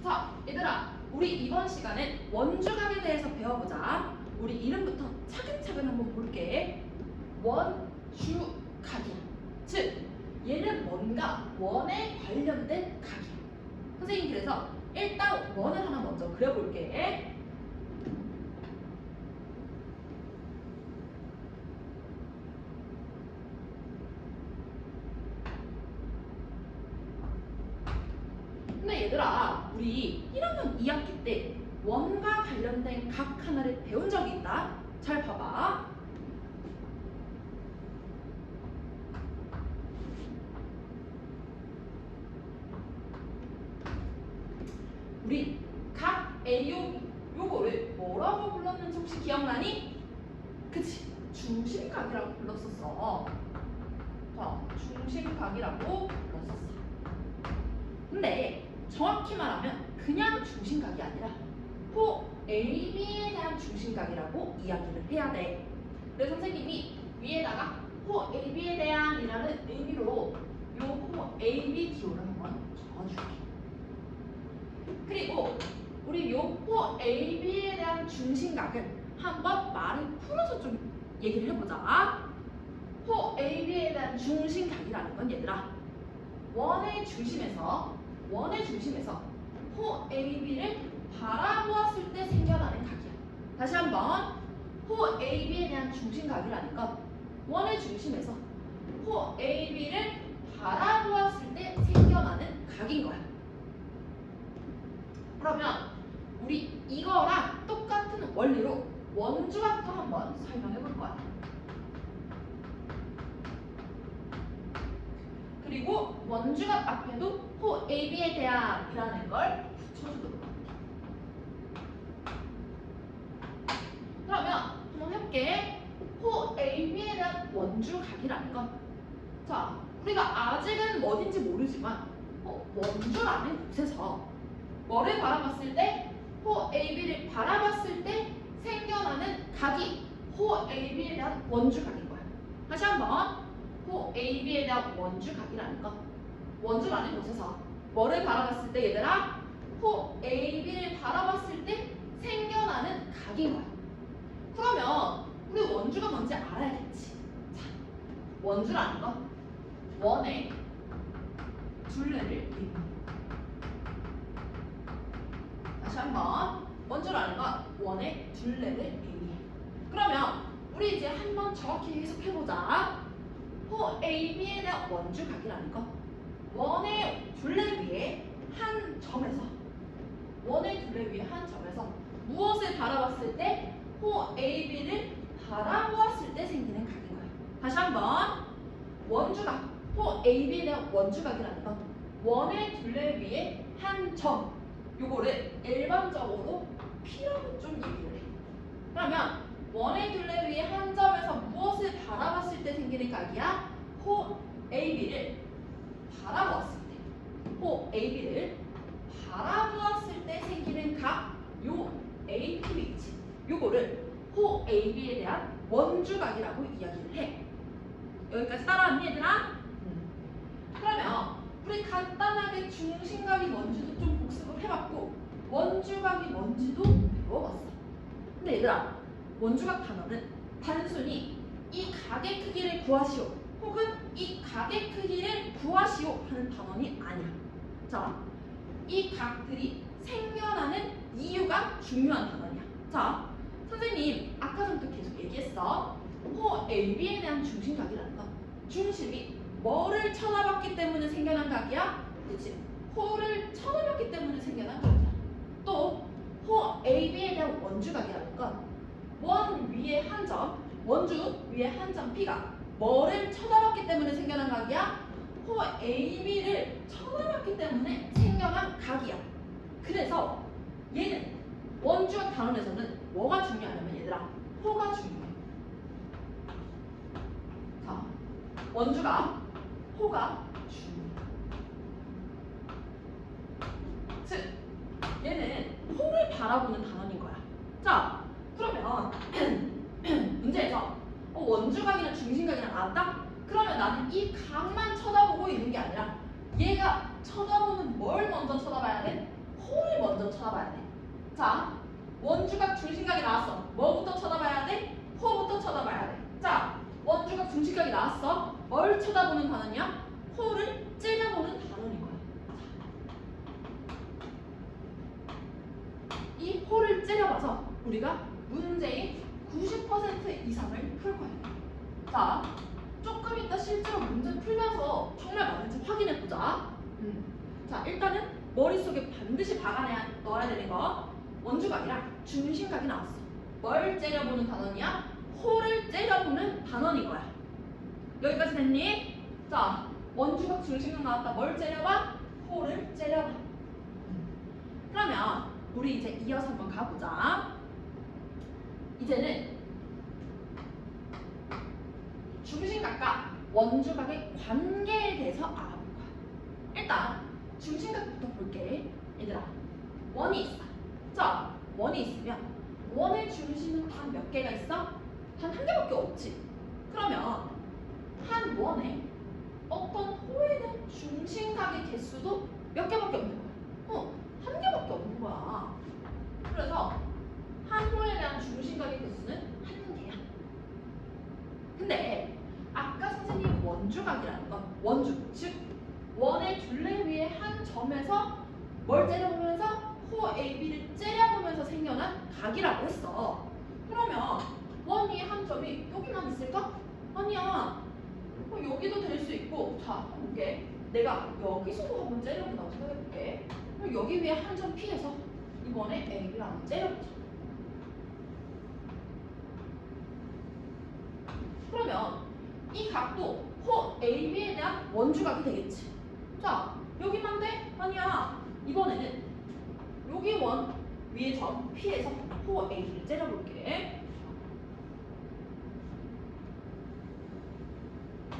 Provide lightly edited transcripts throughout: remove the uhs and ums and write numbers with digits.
자, 얘들아, 우리 이번 시간엔 원주각에 대해서 배워보자. 우리 이름부터 차근차근 한번 볼게. 원주각이야. 즉, 얘는 뭔가 원에 관련된 각이야. 선생님 그래서 일단 원을 하나 먼저 그려볼게. 근데 얘들아, 우리 1학년 2학기 때 원과 관련된 각 하나를 배운 적이 있다. 잘 봐봐. 우리 각 AO 요거를 뭐라고 불렀는지 혹시 기억나니? 그치? 중심각이라고 불렀었어. 자, 중심각이라고 불렀었어. 근데 정확히 말하면 그냥 중심각이 아니라 호 AB에 대한 중심각이라고 이야기를 해야 돼. 그래서 선생님이 위에다가 호 AB에 대한이라는 의미로 요 호 AB 기호를 한번 적어줄게. 그리고 우리 요 호 AB에 대한 중심각을 한번 말을 풀어서 좀 얘기를 해보자. 호 AB에 대한 중심각이라는 건 얘들아, 원의 중심에서 호 AB를 바라보았을 때 생겨나는 각이야. 다시 한번, 호 AB에 대한 중심각이라는 건 원의 중심에서 호 AB를 바라보았을 때 생겨나는 각인 거야. 그러면 우리 이거랑 똑같은 원리로 원주각도 한번 설명해 볼 거야. 그리고 원주각 앞에도 호 AB에 대한이라는 걸 붙여주도록 할게. 그러면 한번 해볼게. 호 AB에 대한 원주각이라는 건, 자, 우리가 아직은 어딘지 모르지만 원주라는 곳에서 뭐를 바라봤을 때, 호 AB를 바라봤을 때 생겨나는 각이 호 AB에 대한 원주각인 거야. 다시 한번, 호 AB에 대한 원주각이라는 건 원주라는 곳에서 뭐를 바라봤을 때 얘들아, 호 AB를 바라봤을 때 생겨나는 각인 거야. 그러면 우리 원주가 뭔지 알아야겠지. 자, 원주라는 건 원의 둘레를 의미해. 다시 한번, 원주라는 건 원의 둘레를 의미해. 그러면 우리 이제 한번 정확히 해석해보자. 호 AB에 대한 원주각이라는 건 원의 둘레 위에 한 점에서 무엇을 바라봤을 때 호 AB를 바라보았을 때 생기는 각인 거야. 다시 한번, 원주각, 호 AB에 대한 원주각이라는 건 원의 둘레 위에 한 점, 요거를 일반적으로 P라고 좀 얘기를 해. 그러면 원의 둘레 위에 한 점에서 무엇을 바라봤을 때 생기는 각이야? 호 AB를 바라보았을 때, 호 AB를 바라보았을 때 생기는 각, 요 AP 위치, 요거를 호 AB에 대한 원주각이라고 이야기를 해. 여기까지 따라왔니 얘들아? 그러면 우리 간단하게 중심각이 뭔지도 좀 복습을 해봤고 원주각이 뭔지도 배워봤어. 근데 얘들아, 원주각 단어는 단순히 이 각의 크기를 구하시오 혹은 이 각의 크기를 구하시오 하는 단어는 아니야. 자, 이 각들이 생겨나는 이유가 중요한 단어야. 자, 선생님 아까 전부터 계속 얘기했어. 호 AB에 대한 중심각이라는 건 중심이 뭐를 쳐다봤기 때문에 생겨난 각이야? 그치? 호를 쳐다봤기 때문에 생겨난 각이야. 또 호 AB에 대한 원주각이라는 건 원 위에 한 점, 원주 위에 한 점 P가 뭐를 쳐다봤기 때문에 생겨난 각이야? 호 AB를 쳐다봤기 때문에 생겨난 각이야. 그래서 얘는 원주각 단원에서는 뭐가 중요하냐면 얘들아, 호가 중요해. 자, 원주각, 호가 중요해. 즉, 얘는 호를 바라보는 단원인 거야. 자, 그러면 문제에서 원주각이나 중심각이나 나왔다? 그러면 나는 이 각만 쳐다보고 있는 게 아니라 얘가 쳐다보는 뭘 먼저 쳐다봐야 돼? 호를 쳐다봐야 돼. 자, 원주각 중심각이 나왔어. 뭐부터 쳐다봐야 돼? 호부터 쳐다봐야 돼. 자, 원주각 중심각이 나왔어. 뭘 쳐다보는 단어냐? 호를 째려보는 단어인 거야. 이 호를 째려봐서 우리가 문제의 90% 이상을 풀 거야. 자, 조금 이따 실제로 문제 풀면서 정말 맞는지 확인해보자. 자, 일단은 머릿속에 반드시 넣어야 되는 거 원주각이랑 중심각이 나왔어. 뭘 째려보는 단원이야? 호를 째려보는 단원인 거야. 여기까지 됐니? 자, 원주각 중심각 나왔다. 뭘 째려봐? 호를 째려봐. 그러면 우리 이제 이어서 한번 가보자. 이제는 중심각과 원주각의 관계에 대해서 알아볼 거야. 일단 중심각부터 볼게. 얘들아, 원이 있어. 자, 원이 있으면 원의 중심은 단 몇 개가 있어? 단 한 개밖에 없지. 그러면 한 원에 어떤 호에 대한 중심각의 개수도 몇 개밖에 없는 거야. 한 개밖에 없는 거야. 그래서 한 호에 대한 중심각의 개수는 한 개야. 근데 아까 선생님이 원주각이라는 건 원주, 즉 원의 둘레 위에 한 점에서 뭘 째려보면서 호 AB를 째려보면서 생겨난 각이라고 했어. 그러면 원 위에 한 점이 여기만 있을까? 아니야. 여기도 될 수 있고, 자, 볼게. 내가 여기서도 한번 째려본다고 생각해볼게. 그럼 여기 위에 한 점 피해서 이번에 AB를 한번 째려보자. 그러면 이 각도 호 AB에 대한 원주각이 되겠지. 자, 여기만 돼? 아니야. 이번에는 여기 원 위에 점 P에서 호 AB를 째려볼게.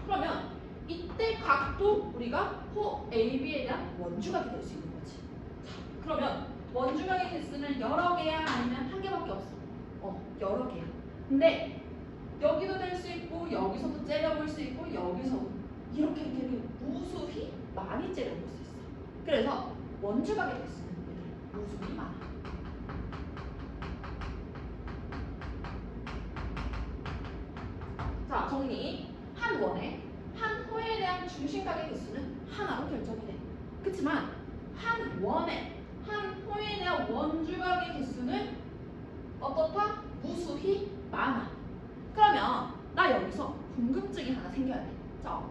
그러면 이때 각도 우리가 호 AB에 대한 원주각이 될 수 있는 거지. 자, 그러면 원주각의 개수는 여러 개야? 아니면 한 개밖에 없어? 여러 개야. 근데 여기도 될 수 있고 여기서도 째려볼 수 있고 여기서도 이렇게 되게 무수히 많이 째려볼 수 있어. 그래서 원주각의 개수는 무수히 많아. 자, 정리. 한 원에 한 호에 대한 중심각의 개수는 하나로 결정이 돼. 그렇지만 한 원에 한 호에 대한 원주각의 개수는 어떻다? 무수히 많아. 그러면 나 여기서 궁금증이 하나 생겨야 돼. 자,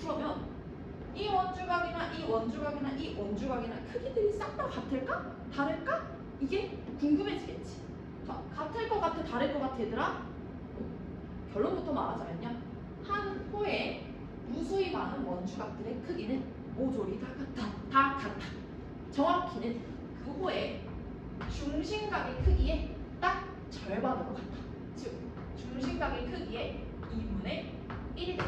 그러면 이 원주각이나 이 원주각이나 이 원주각이나 크기들이 싹 다 같을까? 다를까? 이게 궁금해지겠지. 자, 같을 것 같아, 다를 것 같아, 얘들아? 결론부터 말하자면요. 한 호에 무수히 많은 원주각들의 크기는 모조리 다 같아. 다 같아. 정확히는 그 호의 중심각의 크기의 딱 절반으로 같아. 즉, 중심각의 크기의 2분의 1이 됩니다.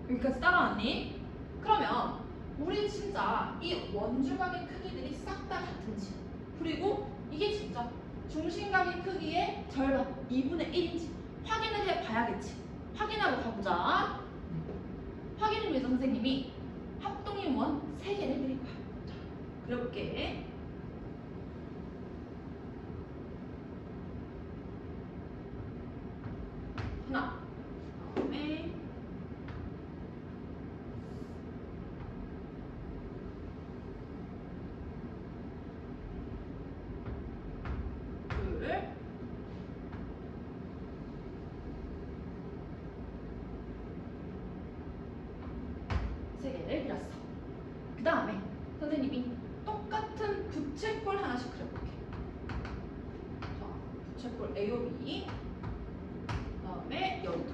여기까지 따라왔니? 그러면 우리 진짜 이 원주각의 크기들이 싹 다 같은지, 그리고 이게 진짜 중심각의 크기의 절반 2분의 1인지 확인을 해봐야겠지. 확인하고 가보자. 확인을 위해서 선생님이 합동인 원 3개를 그릴 거야. 자, 그려볼게. 하나, 그다음에 둘, 세 개를 그렸어. 그 다음에 선생님이 똑같은 부채꼴 하나씩 그려볼게. 자, 부채꼴 A, B, 그 다음에 여기도.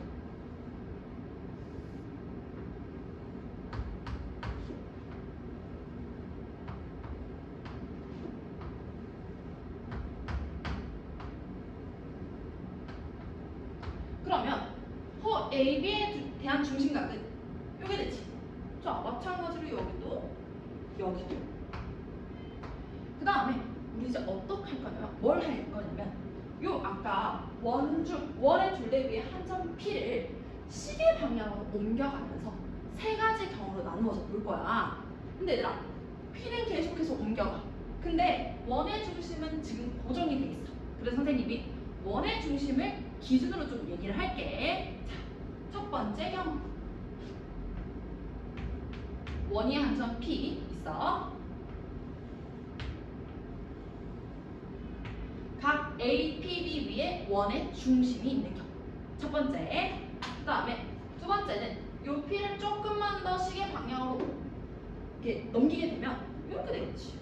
그러면 호 AB에 대한 중심각은 요게 되지. 자, 마찬가지로 여기도 여기도. 그 다음에 우리 이제 어떻게 할 거냐면 뭘 할 거냐면 요 아까 원의 둘레 위에 한 점 P를 시계 방향으로 옮겨가면서 세 가지 경우로 나누어서 볼 거야. 근데 얘들아, P는 계속해서 옮겨가. 근데 원의 중심은 지금 고정이 돼 있어. 그래서 선생님이 원의 중심을 기준으로 좀 얘기를 할게. 자, 첫 번째 경우. 원이 한 점 P 있어. 각 A, P, B 위에 원의 중심이 있는 경우. 첫 번째. 그 다음에 두 번째는 요 P를 조금만 더 시계 방향으로 이렇게 넘기게 되면 이렇게 되겠지.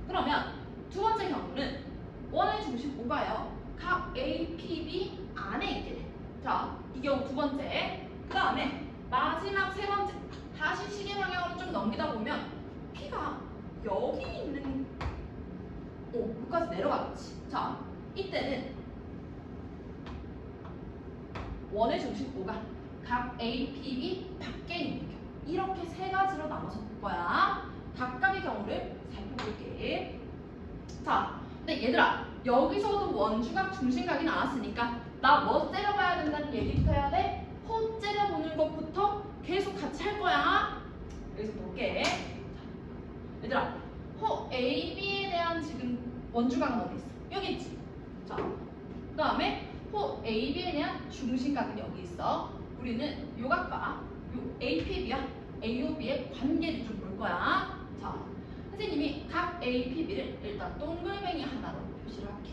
그러면 두 번째 경우는 원의 중심 O가요. 각 A, P, B 안에 있게 돼. 자, 이 경우 두 번째. 그 다음에 마지막 세 번째. 다시 시계 방향으로 좀 넘기다 보면 P가 여기 있는 여기까지 내려가겠지. 자, 이때는 원의 중심 O가 각 A, P, B 밖에 있는 경우. 이렇게 세 가지로 나눠서 볼 거야. 각각의 경우를 살펴볼게. 자, 근데 얘들아, 여기서도 원주각, 중심각이 나왔으니까 나 뭐 째려봐야 된다는 얘기부터 해야 돼? 호 째려보는 것부터 계속 같이 할 거야. 여기서 볼게. 자, 얘들아, 호 A, B에 대한 지금 원주각은 어디 있어? 여기 있지. 자, 그 다음에 호 A, B에 대한 중심각은 여기 있어. 우리는 요 각과 요 A, P, B야. A, O, B의 관계를 좀 볼 거야. 자, 선생님이 각 A, P, B를 일단 동글뱅이 하나로 표시를 할게.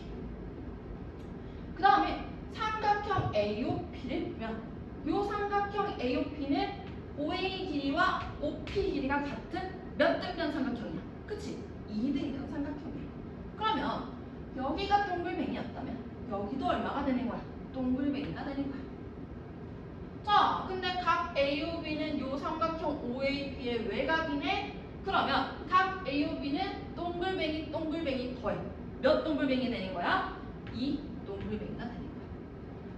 그 다음에 삼각형 AOP를 보면 요 삼각형 AOP는 OA 길이와 OP 길이가 같은 몇 등변 삼각형이야? 그치? 2등변 삼각형이야. 그러면 여기가 동글뱅이였다면 여기도 얼마가 되는 거야? 동글뱅이가 되는 거야. 자, 근데 각 AOB는 요 삼각형 OAP의 외곽이네? 그러면 각 AOB는 동글뱅이 더해. 몇 동글뱅이 되는 거야? 2 동글뱅이가 되는 거야.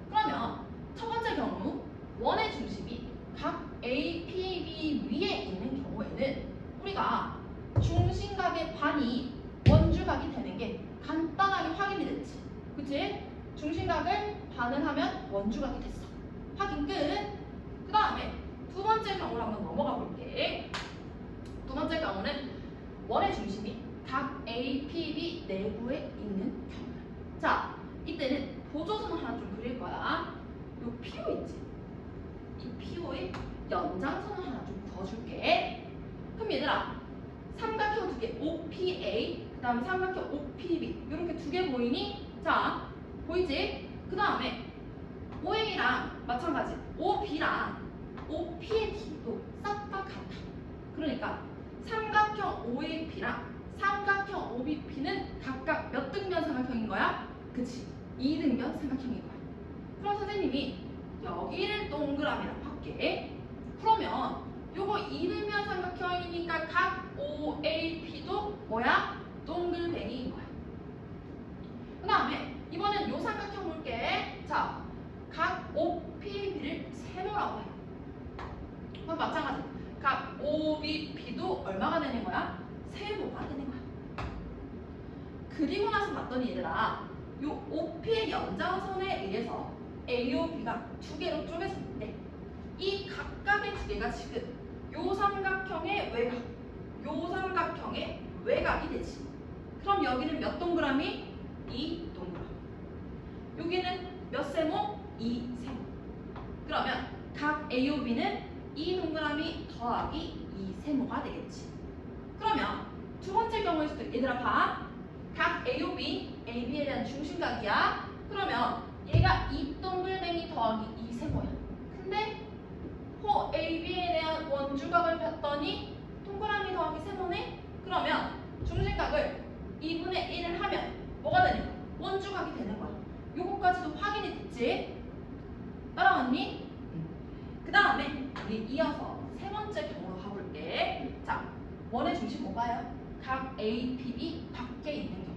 그러면 첫 번째 경우 원의 중심이 각 A, P, B 위에 있는 경우에는 우리가 중심각의 반이 원주각이 되는 게 간단하게 확인이 됐지. 그치? 중심각을 반을 하면 원주각이 됐어. 확인 끝. 그 다음에 두 번째 경우를 한번 넘어가 볼게. 두 번째 경우는 원의 중심이 각 A, P, B 내부에 있는 경우. 자, 이때는 보조선을 하나 좀 그릴 거야. 요 PO 있지? 이 PO의 연장선을 하나 좀 그어줄게. 그럼 얘들아, 삼각형 두 개 OPA, 그 다음에 삼각형 OPB 이렇게 두 개 보이니? 자, 보이지? 그 다음에 OA랑 마찬가지 OB랑 OP의 길이도 싹 다 같아. 그러니까 삼각형 OAP랑 삼각형 OBP는 각각 몇 등변 삼각형인 거야? 그치? 2등변 삼각형인 거야. 그럼 선생님이 여기를 동그라미라고 할게. 그러면 요거 2등변 삼각형이니까 각 OAP도 뭐야? 동글뱅이인 거야. 그 다음에 이번엔 요 삼각형 볼게. 자, 각 OPB를 세모라고 해. 그럼 마찬가지. 각 OBP도 얼마가 되는 거야? 세모가 되는 거야. 그리고 나서 봤더니 얘들아, 요 OP의 연장선에 의해서 AOB가 두 개로 쪼개졌는데 이 각각의 두 개가 지금 요 삼각형의 외곽, 요 삼각형의 외곽이 되지. 그럼 여기는 몇 동그라미? 2 동그라미. 여기는 몇 세모? 2 세모. 그러면 각 AOB는 2 동그라미 더하기 2 세모가 되겠지. 그러면 두 번째 경우에서도 얘들아 봐. 각 AOB, AB에 대한 중심각이야. 그러면 얘가 2 동글뱅이 더하기 2 세모야. 근데 호 AB에 대한 원주각을 봤더니 동그라미 더하기 세모네? 그러면 중심각을 2분의 1을 하면 뭐가 되는 거야? 원주각이 되는 거야. 요거까지도 확인이 됐지? 따라왔니? 그 다음에 우리 이어서 세 번째 경우로 가볼게. 자, 원의 중심 뭐가요? 각 A, P, B 밖에 있는 경우.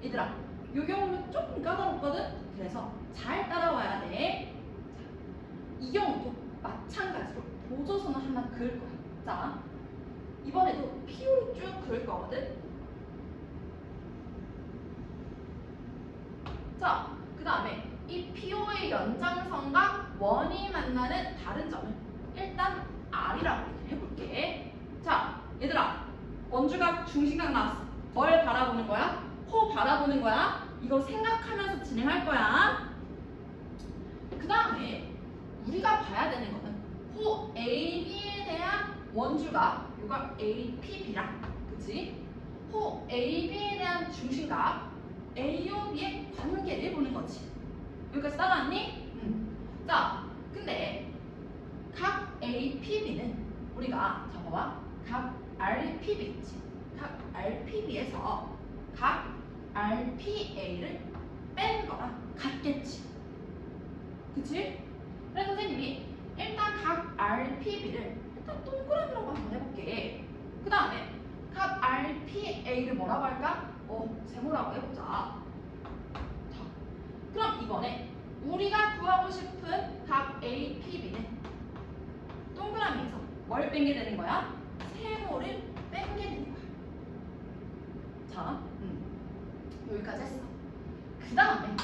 얘들아, 이 경우는 조금 까다롭거든? 그래서 잘 따라와야 돼. 자, 이 경우도 마찬가지로 보조선을 하나 그을 거야. 자, 이번에도 PO를 쭉 그을 거거든? 자, 그 다음에 이 PO의 연장선과 원이 만나는 다른 점을 일단 R이라고 해볼게. 자, 얘들아, 원주각 중심각 나왔어. 뭘 바라보는 거야? 호 바라보는 거야. 이거 생각하면서 진행할 거야. 그 다음에 우리가 봐야 되는 거는 호 AB에 대한 원주각, 이거 APB랑, 그치? 호 AB에 대한 중심각 AOB의 관계를 보는 거지. 여기까지 따라왔니? 자, 근데 각 APB는 우리가 봐봐. 각 RPB 있지. 각 RPB에서 각 RPA를 뺀 거랑 같겠지. 그치? 그래서 선생님이 일단 각 RPB를 일단 동그라미라고 한번 해볼게. 그 다음에 각 RPA를 뭐라고 할까? 세모라고 해보자. 자, 그럼 이번에 우리가 구하고 싶은 각 APB는 동그라미에서 뭘 뺀 게 되는 거야? 세모를 뺀 게 되는 거야. 자, 여기까지 했어. 그 다음에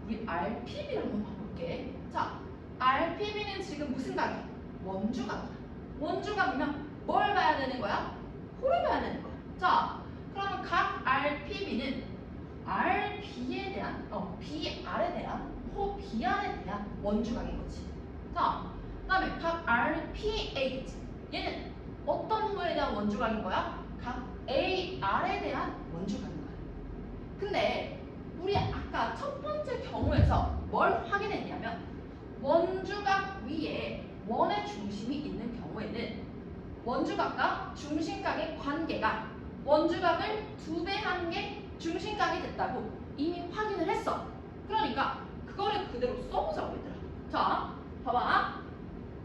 우리 RPB를 한번 봐볼게. 자, RPB는 지금 무슨 각이야? 원주각이야. 원주각이면 뭘 봐야 되는 거야? 호를 봐야 되는 거야. 자, 그러면 각 RPB는 RB에 대한, BR에 대한, 호 BR에 대한 원주각인 거지. 자, 그 다음에 각 RPA, 얘는 어떤 호에 대한 원주각인 거야? 각 AR에 대한 원주각인 거야. 근데 우리 아까 첫 번째 경우에서 뭘 확인했냐면 원주각 위에 원의 중심이 있는 경우에는 원주각과 중심각의 관계가 원주각을 2배 한 게 중심각이 됐다고 이미 확인을 했어. 그러니까 그거를 그대로 써보자고 얘들아. 자, 봐봐.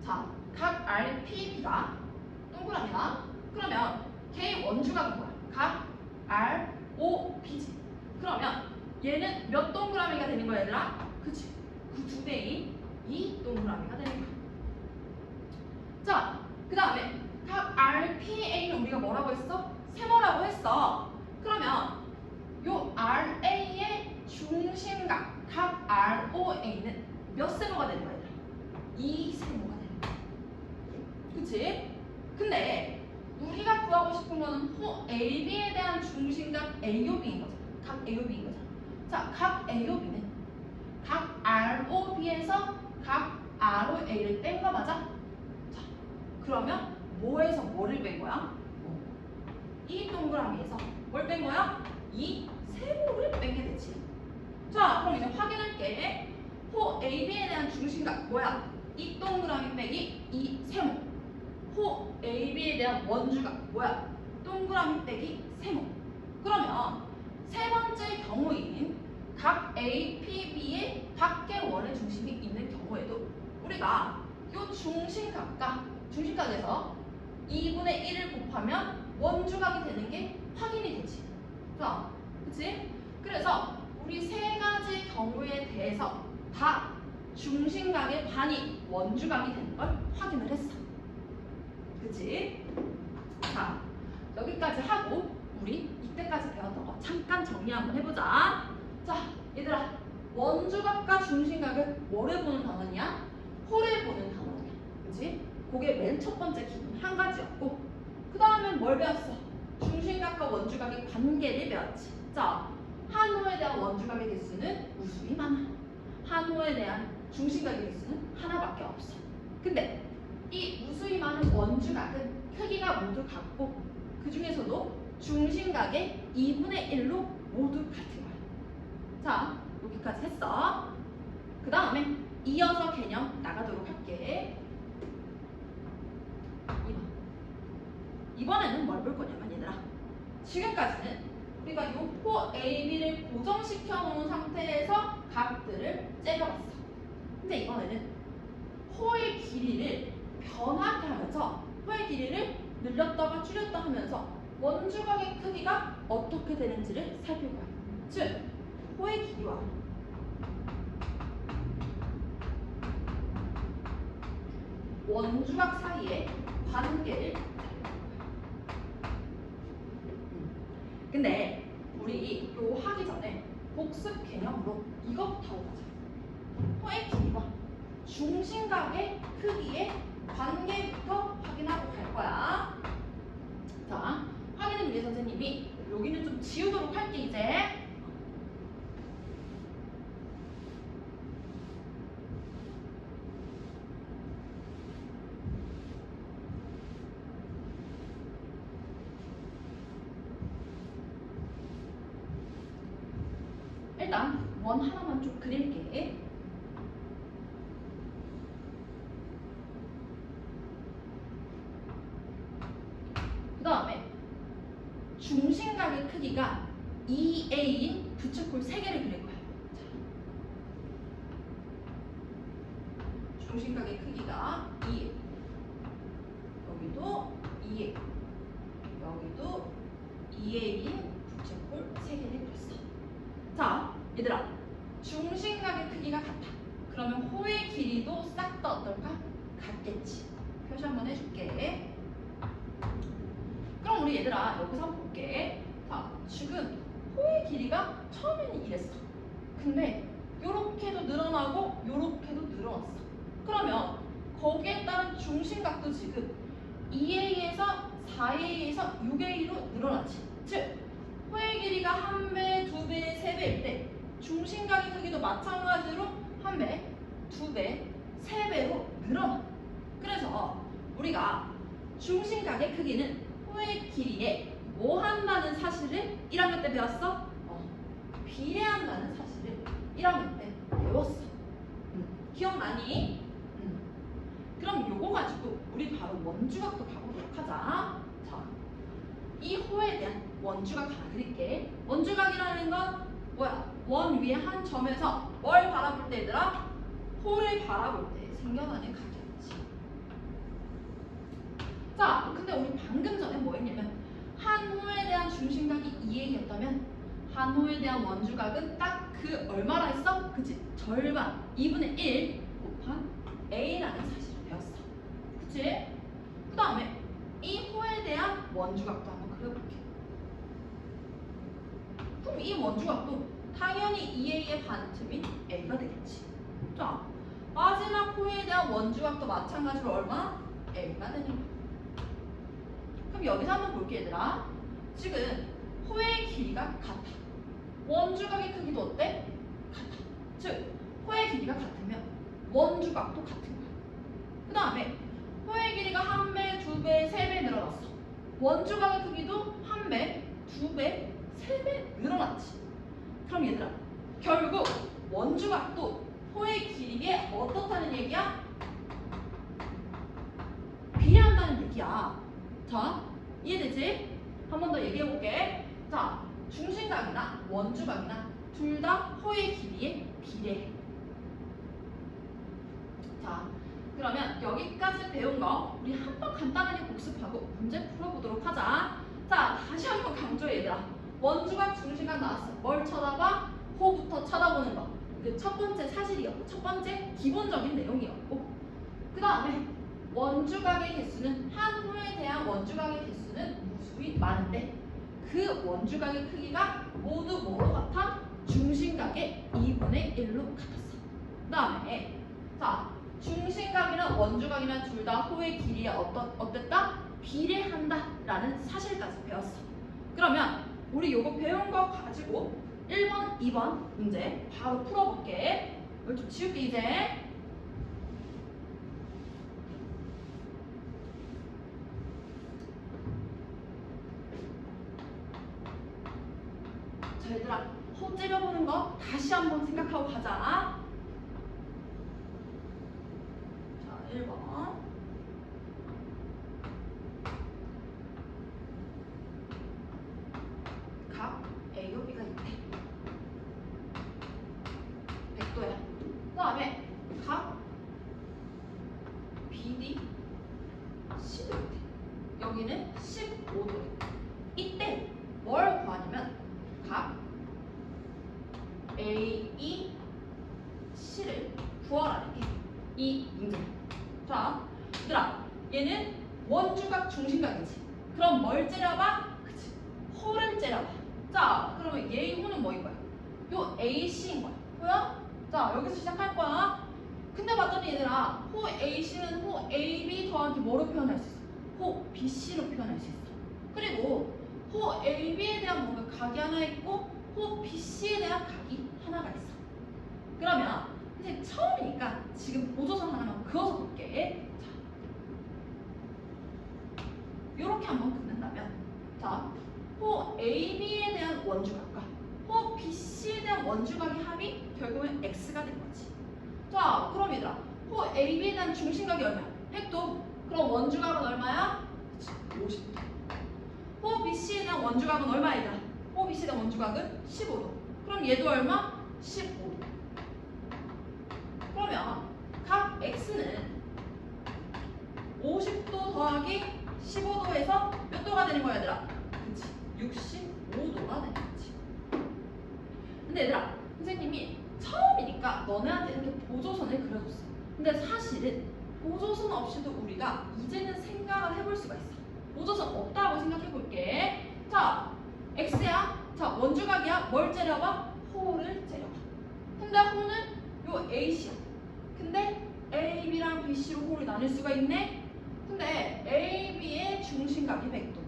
자, 각 RPB가 동그라미야. 그러면 걔의 원주각은 뭐야? 각 ROB지. 그러면 얘는 몇 동그라미가 되는 거야 얘들아? 그치? 그 2배인 이 동그라미가 되는 거야. 자, 그 다음에 각 RPA는 우리가 뭐라고 했어? 세모라고 했어. 그러면 요 RA의 중심각 각 ROA는 몇 세모가 되는 거야 얘들아? 2세모가 되는 거야. 그치? 근데 우리가 구하고 싶은 거는 호 AB에 대한 중심각 AOB인 거잖아. 각 AOB인 거잖아. 자, 각 AOB는 각 ROB에서 각 ROA를 뺀 거 맞아? 자, 그러면 뭐에서 뭐를 뺀 거야? 이 동그라미에서 뭘 뺀 거야? 이 세모를 뺀 게 되지. 자, 그럼 이제 확인할게. 호 AB에 대한 중심각 뭐야? 이 동그라미 빼기 이 세모. 호 AB에 대한 원주각 뭐야? 동그라미 빼기 세모. 그러면 세 번째 경우인 각 APB의 밖에 원의 중심이 있는 경우에도 우리가 이 중심각과 중심각에서 2분의 1을 곱하면 원주각이 되는 게 확인이 되지. 자, 그치? 그래서 우리 세 가지 경우에 대해서 다 중심각의 반이 원주각이 되는 걸 확인을 했어. 그치? 자, 여기까지 하고 우리 이때까지 배웠던 거 잠깐 정리 한번 해보자. 자, 얘들아, 원주각과 중심각을 뭐를 보는 단원이야? 호를 보는 단원이야. 그치? 그게 맨 첫 번째 기본 한 가지였고, 그 다음엔 뭘 배웠어? 중심각과 원주각의 관계를 배웠지. 자, 한 호에 대한 원주각의 개수는 무수히 많아. 한 호에 대한 중심각의 개수는 하나밖에 없어. 근데 이 무수히 많은 원주각은 크기가 모두 같고 그 중에서도 중심각의 2분의 1로 모두 같은 거야. 자, 여기까지 했어. 그 다음에 이어서 개념 나가도록 할게. 이번에는 뭘 볼 거냐면 얘들아, 지금까지는 우리가 이 호 AB를 고정시켜 놓은 상태에서 각들을 째려봤어. 근데 이번에는 호의 길이를 변하게 하면서 호의 길이를 늘렸다가 줄였다 하면서 원주각의 크기가 어떻게 되는지를 살필 거야. 즉, 호의 길이와 원주각 사이의 관계를 근데 우리 이거 하기 전에 복습 개념으로 이것부터 하고 가자. 호의 길이와 중심각의 크기의 관계부터 확인하고 갈 거야. 자, 확인을 위해 선생님이 여기는 좀 지우도록 할게 이제. 일단 원 하나만 좀 그릴게. 그 다음에 중심각의 크기가 2a인 부채꼴 3개를 그릴 거야. 자, 중심각의 크기가 2a, 여기도 2a, 여기도 2a인 부채꼴 3개를 그렸어. 자, 얘들아, 중심각의 크기가 같아. 그러면 호의 길이도 싹 다 어떨까? 같겠지. 표시 한번 해줄게. 그럼 우리 얘들아 여기서 한번 볼게. 자, 지금 호의 길이가 처음에는 이랬어. 근데 요렇게도 늘어나고 요렇게도 늘어났어. 그러면 거기에 따른 중심각도 지금 2a에서 4a에서 6a로 늘어나지. 즉 호의 길이가 1배, 2배, 3배일 때 중심각의 크기도 마찬가지로 1배, 2배, 3배로 늘어나. 그래서 우리가 중심각의 크기는 호의 길이에 뭐 한다는 사실을 1학년 때 배웠어? 비례한다는 사실을 1학년 때 배웠어. 기억나니? 그럼 요거 가지고 우리 바로 원주각도 가보도록 하자. 자, 이 호에 대한 원주각 하나 그릴게. 원주각이라는 건 뭐야? 원 위에 한 점에서 뭘 바라볼 때 얘들아? 호를 바라볼 때 생겨나는 각이었지. 자, 근데 우리 방금 전에 뭐 했냐면 한 호에 대한 중심각이 2a였다면 한 호에 대한 원주각은 딱 그 얼마라 했어? 그치? 절반 2분의 1 곱한 a라는 사실을 배웠어. 그치? 그 다음에 이 호에 대한 원주각도 한번 그려볼게. 그럼 이 원주각도 당연히 2a의 반틈인 a가 되겠지. 자, 마지막 호에 대한 원주각도 마찬가지로 얼마? a가 되는 거야. 그럼 여기서 한번 볼게 얘들아. 지금 호의 길이가 같아. 원주각의 크기도 어때? 같아. 즉 호의 길이가 같으면 원주각도 같은 거야. 그 다음에 호의 길이가 1배, 2배, 3배 늘어났어. 원주각의 크기도 1배, 2배, 3배 늘어났지. 그럼 얘들아, 결국 원주각도 호의 길이에 어떻다는 얘기야? 비례한다는 얘기야. 자, 이해되지? 한 번 더 얘기해볼게. 자, 중심각이나 원주각이나 둘 다 호의 길이에 비례해. 자, 그러면 여기까지 배운 거 우리 한번 간단하게 복습하고 문제 풀어보도록 하자. 자, 다시 한번 강조해 얘들아. 원주각, 중심각 나왔어. 뭘 쳐다봐? 호부터 쳐다보는 거. 그 첫 번째 사실이었고, 첫 번째 기본적인 내용이었고, 그 다음에 원주각의 개수는 한 호에 대한 원주각의 개수는 무수히 많은데 그 원주각의 크기가 모두 뭐로 같아? 중심각의 2분의 1로 같았어. 그 다음에 자, 중심각이나 원주각이나 둘 다 호의 길이에 어땠다? 비례한다 라는 사실까지 배웠어. 그러면 우리 요거 배운 거 가지고 1번, 2번 문제 바로 풀어볼게. 이걸 좀 지울게 이제. 자, 얘들아, 호 째려보는 거 다시 한번 생각하고 가자. 자, 1번. 각 A와 B가 있대. 100도야. 그 다음에 각 BD 10도 있대. 여기는 15도. 이때 뭘 구하냐면 각 A, C를 구하라는 게 이 문제야. 자, 얘들아, 얘는 원주각 중심각이지. 그럼 뭘 째려봐? 그치, 호를 째려봐. 자, 그러면 얘의 호는 뭐인 거야? 요 AC인 거야. 보여? 자, 여기서 시작할 거야. 근데 봤더니 얘들아, 호 AC는 호 AB 더하기 뭐로 표현할 수 있어? 호 BC로 표현할 수 있어. 그리고 호 AB에 대한 뭔가 각이 하나 있고 호 BC에 대한 각이 하나가 있어. 그러면 선생님 처음이니까 지금 보조선 하나만 그어서 볼게. 자, 이렇게 한번 긋는다면, 자, 호 AB에 대한 원주각과 호 BC에 대한 원주각의 합이 결국은 X가 된 거지. 자, 그럼 얘들아, 호 AB에 대한 중심각이 얼마야? 100도. 그럼 원주각은 얼마야? 50도. 호 BC에 대한 원주각은 얼마이다? 호 BC에 대한 원주각은 15도. 그럼 얘도 얼마? 15도. 그러면 각 X는 50도 더하기 15도에서 몇 도가 되는 거야, 얘들아? 그치, 65도가 되는 거지. 근데 얘들아, 선생님이 처음이니까 너네한테 이렇게 보조선을 그려줬어. 근데 사실은 보조선 없이도 우리가 이제는 생각을 해볼 수가 있어. 보조선 없다고 생각해 볼게. 자, X야. 자, 원주각이야. 뭘 째려봐? 호를 째려봐. 근데 호는 요 AC야. 근데 AB랑 BC로 호를 나눌 수가 있네. 근데 AB의 중심각이 100도,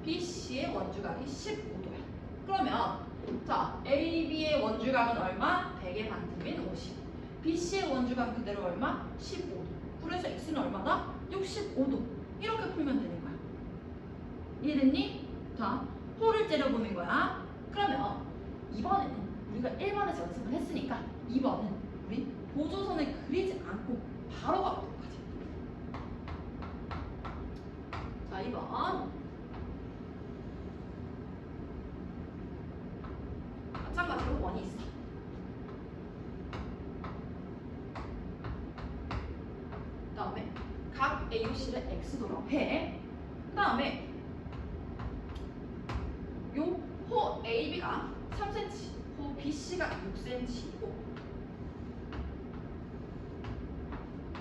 BC의 원주각이 15도야. 그러면 자, AB의 원주각은 얼마? 100의 반대면 50. BC의 원주각 그대로 얼마? 15도. 그래서 X는 얼마다? 65도. 이렇게 풀면 되는 거야. 이해됐니? 자, 호를 째려보는 거야. 그러면 이번에는 우리가 1번에서 연습을 했으니까 2번은 우리 보조선을 그리지 않고 바로 가보도록 하자. 자, 2번. 마찬가지로 원이 있어. 그 다음에 각 ABC를 X도라고 해. 그 다음에 요 호 AB가 3cm, 호 BC가 6cm이고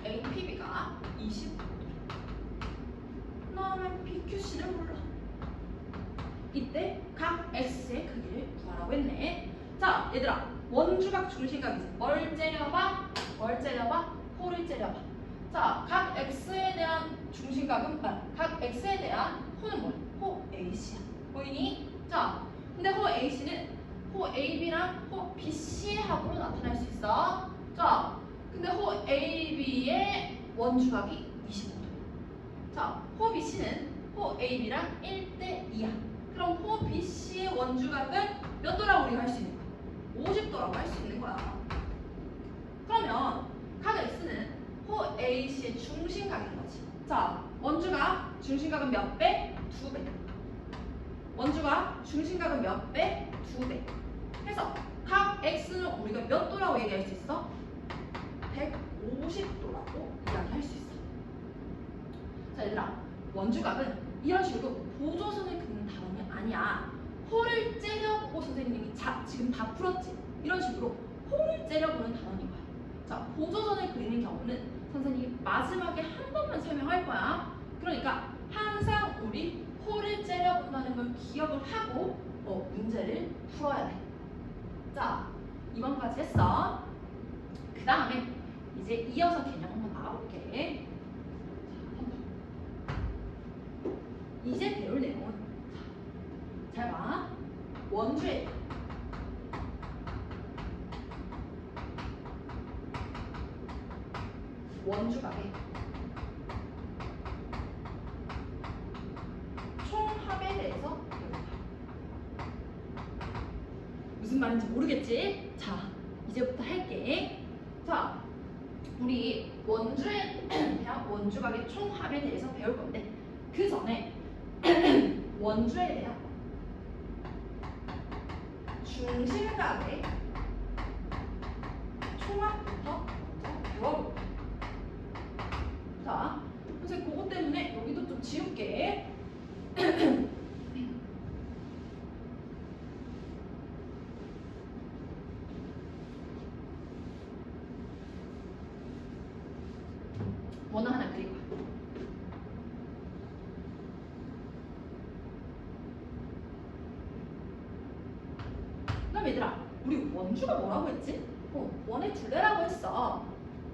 APB가 25도. 그 다음에 BQC를 몰라. 이때 각 X의 크기를 구하라고 했네. 자, 얘들아, 원주각 중심각이지. 뭘 째려봐? 뭘 째려봐? 호를 째려봐. 자, 각 X에 대한 중심각은 각 X에 대한 호는 뭐야? 호 AC야. 보이니? 자, 근데 호 AC는 호 AB랑 호 BC의 합으로 나타날 수 있어. 자, 근데 호 AB의 원주각이 25도. 자, 호 BC는 호 AB랑 1대 2야. 그럼 호 BC의 원주각은 몇 도라고 우리가 할 수 있는 거야? 50도라고 할 수 있는 거야. 그러면 각 X는 호 AC의 중심각인 거지. 자, 원주각 중심각은 몇 배? 2배. 원주각 중심각은 몇 배? 2배. 해서 각 X는 우리가 몇 도라고 얘기할 수 있어? 150도라고 이야기할 수 있어. 자, 얘들아, 원주각은 이런 식으로 보조선을 긋는 단원이 아니야. 호를 째려보고 선생님이 지금 다 풀었지? 이런 식으로 호를 째려보는 단원인 거야. 자, 보조선을 그리는 경우는 선생님이 마지막에 한 번만 설명할 거야. 그러니까 항상 우리 호를 째려본다는 걸 기억을 하고 문제를 풀어야 돼. 자, 2번까지 했어. 그 다음에 이제 이어서 개념 한번 나가볼게. 이제 배울 내용은, 잘 봐. 원주에 원주각의 총합에 대해서 배울까? 무슨 말인지 모르겠지? 자, 이제부터 할게. 자, 우리 원주에 대한 원주각의 총합에 대해서 배울 건데 그 전에 원주에 대한 중심각의 총합부터 먼저 배워볼게요. 자, 선생님 그것 때문에 여기도 좀 지울게. 원을 하나 그리고 가. 그럼 얘들아, 우리 원주가 뭐라고 했지? 원의 둘레라고 했어.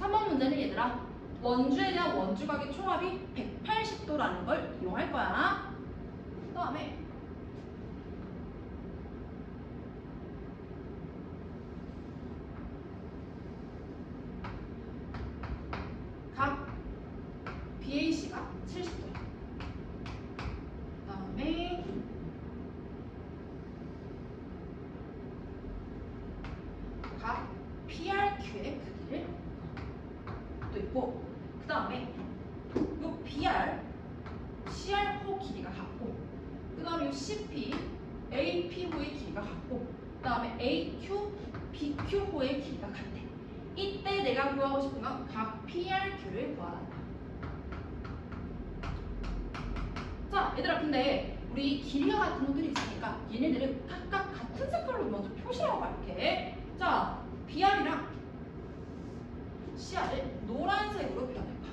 3번 문제는 얘들아 원주에 대한 원주각의 총합이 180도라는 걸 이용할 거야. 그 다음에 각 BAC가 70도. 그 다음에 각 PRQ의 크기를 또 있고, 그 다음에 요 BR, CR호 길이가 같고, 그 다음에 요 CP, AP호의 길이가 같고, 그 다음에 AQ, BQ호의 길이가 같대. 이때 내가 구하고 싶은 건 각 PRQ를 구하란다. 자, 얘들아, 근데 우리 길이가 같은 것들이 있으니까 얘네들을 각각 같은 색깔로 먼저 표시하고 갈게. 자, BR이랑 CR을 노란색으로 표현해봐.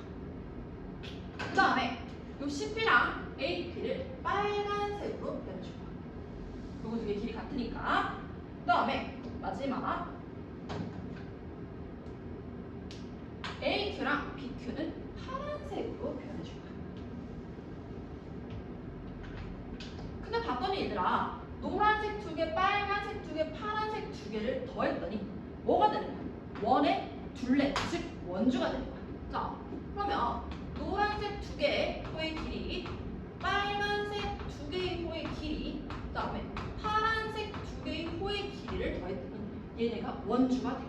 그 다음에 요 CP랑 AP를 빨간색으로 표현해줘봐. 요거 두 개 길이 같으니까. 그 다음에 마지막 AQ랑 BQ는 파란색으로 표현해줄까. 근데 봤더니 얘들아 노란색 두 개, 빨간색 두 개, 파란색 두 개를 더했더니 뭐가 되는 거야? 원의 둘레, 즉 원주가 되는 거야. 자, 그러면 노란색 두 개의 호의 길이, 빨간색 두 개의 호의 길이, 그 다음에 파란색 두 개의 호의 길이를 더했더니 얘네가 원주가 돼.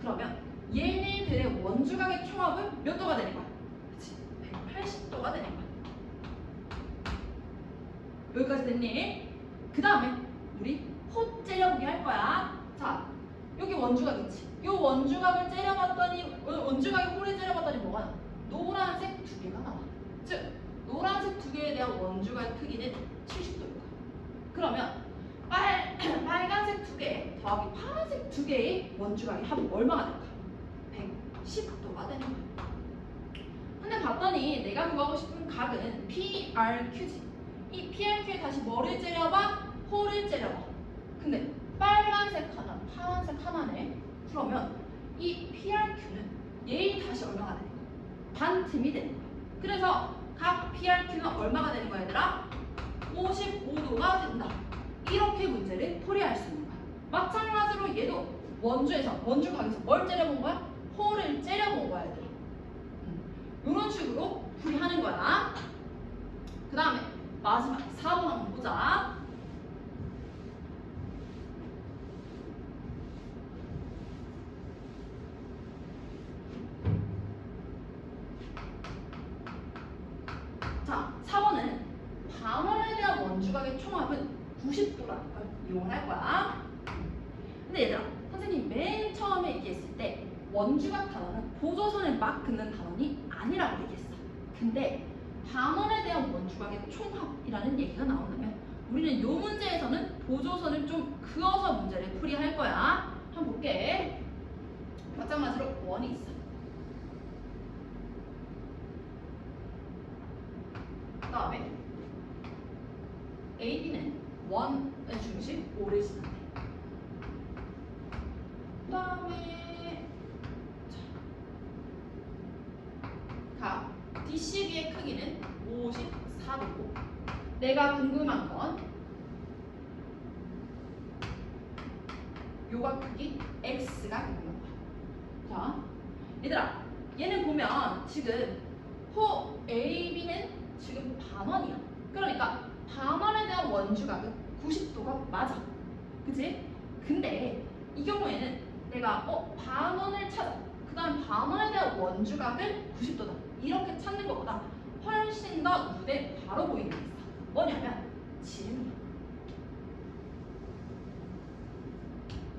그러면 얘네들의 원주각의 총합은 몇 도가 되는 거야? 그치? 180도가 되는 거야. 여기까지 됐니? 그 다음에 우리 호 째려보기 할 거야. 자, 여기 원주각이지. 이 원주각을 째려봤더니, 원주각의 호를 째려봤더니 뭐가 나와? 노란색 두 개가 나와. 즉, 노란색 두 개에 대한 원주각의 크기는 70도일 거야. 그러면 빨간색 두 개 더하기 파란색 두 개의 원주각의 합은 얼마가 될까? 110도가 되는 거야. 근데 봤더니 내가 구하고 싶은 각은 PRQ지. 이 PRQ에 다시 뭐를 째려봐? 호를 째려봐. 근데 빨간색 하나, 파란색 하나네. 그러면 이 PRQ는 얘 다시 얼마가 되는 거야? 반틈이 되는 거야. 그래서 각 PRQ는 얼마가 되는 거야, 얘들아? 55도가 된다. 이렇게 문제를 풀이할 수 있는 거야. 마찬가지로 얘도 원주각에서 뭘 째려본 거야? 호를 째려본 거야, 얘들아. 이런 식으로 풀이하는 거야. 그 다음에 마지막 4번 한번 보자. 자, 4번은 반원에 대한 원주각의 총합은 90도라는 걸 이용할 거야. 근데 얘들아, 선생님이 맨 처음에 얘기했을 때 원주각 단원은 보조선을 막 긋는 단원이 아니라고 얘기했어. 근데 반원에 대한 원주각의 총합이라는 얘기가 나온다면 우리는 이 문제에서는 보조선을 좀 그어서 문제를 풀이할 거야. 한번 볼게. 마찬가지로 원이 있어. 그 다음에 AB는 원의 중심 O를 쓰는데, 그 다음에 각 DCB의 크기는 54도고 내가 궁금한 건 요각 크기 X가 궁금한 거야. 자, 얘들아, 얘는 보면 지금 호 AB는 지금 반원이야. 그러니까 반원에 대한 원주각은 90도가 맞아. 그치? 근데 이 경우에는 내가 반원을 찾아. 그 다음 반원에 대한 원주각을 90도다. 이렇게 찾는 것보다 훨씬 더 눈에 바로 보이는 게 있어. 뭐냐면 지름이야.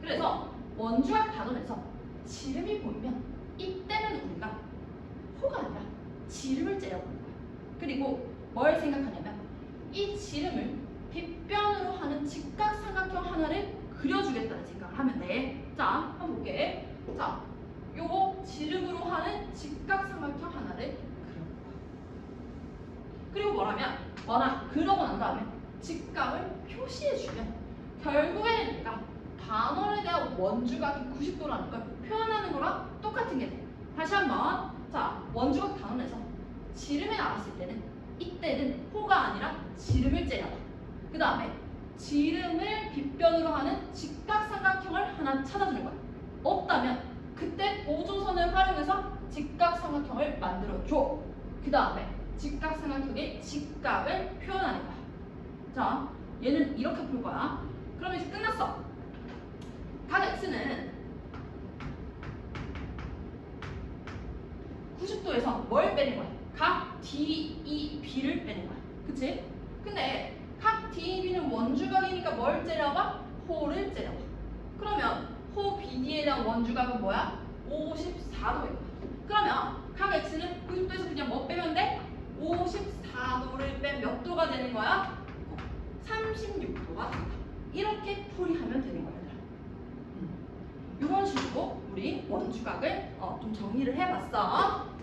그래서 원주각 단원에서 지름이 보이면 이때는 우리가 호가 아니라 지름을 째려보는 거야. 그리고 뭘 생각하냐면 이 지름을 빗변으로 하는 직각삼각형 하나를 그려주겠다는 생각을 하면 돼. 자, 한번 볼게. 자, 요거 지름으로 하는 직각삼각형 하나를 그려볼 거야. 그리고 뭐나 그러고 난 다음에 직각을 표시해주면 결국에는 내가 반원에 대한 원주각이 90도라는 걸 표현하는 거랑 똑같은 게 돼. 다시 한번. 자, 원주각 단원에서 지름에 나왔을 때는 이때는 호가 아니라 지름을 째려봐. 그 다음에 지름을 빗변으로 하는 직각삼각형을 하나 찾아주는 거야. 없다면 그때 보조선을 활용해서 직각삼각형을 만들어줘. 그 다음에 직각삼각형의 직각을 표현하는 거야. 자, 얘는 이렇게 풀 거야. 그럼 이제 끝났어. 각 x는 90도에서 뭘 빼는 거야? 각 DEB를 빼는 거야. 그치? 근데 각 DEB는 원주각이니까 뭘 째려봐? 호를 째려봐. 그러면 호 BD에 대한 원주각은 뭐야? 54도인 거야. 그러면 각 x는 90도에서 그냥 뭐 빼면 돼? 54도를 빼면 몇 도가 되는 거야? 36도가 된다. 이렇게 풀이하면 되는 거야. 이런 식으로 우리 원주각을 좀 정리를 해봤어.